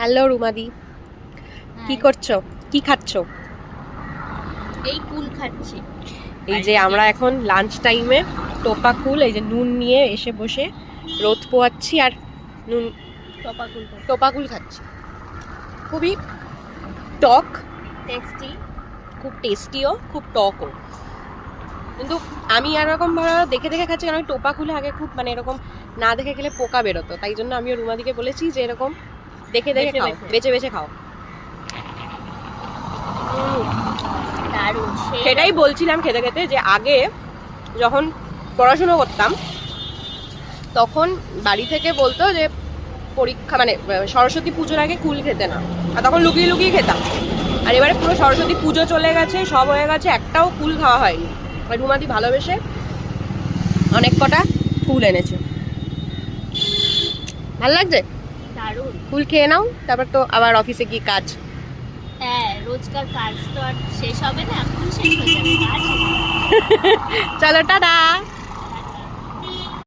Hello রুমাদি, কি করছো, কি খাচ্ছো? এই কুল খাচ্ছি। এই যে আমরা এখন লাঞ্চ টাইমে টোপা কুল, এই যে নুন নিয়ে এসে বসে রোদ পোয়াচ্ছি আর নুন টোপা কুল খাচ্ছি। খুবই টক, টেস্টি, খুব টেস্টিও, খুব টকও। কিন্তু আমি এরকম ভাবে দেখে দেখে খাচ্ছি, কারণ আমি টোপা কুলে আগে খুব মানে এরকম না দেখে গেলে পোকা বেরোতো, তাই জন্য আমি রুমাদিকে বলেছি যে এরকম দেখে দেখে খাও, বেছে বেছে খাও। দারুণ। সেটাই বলছিলাম খেতে খেতে যে আগে যখন পড়াশুনো করতাম তখন বাড়ি থেকে বলতো যে পরীক্ষা মানে সরস্বতী পুজোর আগে কুল খেতে না, আর তখন লুকিয়ে লুকিয়ে খেতাম। আর এবারে পুরো সরস্বতী পুজো চলে গেছে, সব হয়ে গেছে, একটাও কুল খাওয়া হয়নি। আর রুমাদি ভালোবেসে অনেক কটা কুল এনেছে। ভালো লাগছে? দারুণ। কুল খেয়ে নাও, তারপর তো আবার অফিসে কি কাজ। হ্যাঁ, রোজকার কাজ তো আর শেষ হবে না, এখন শেষ হয়ে যাবে কাজ। চলো টাটা।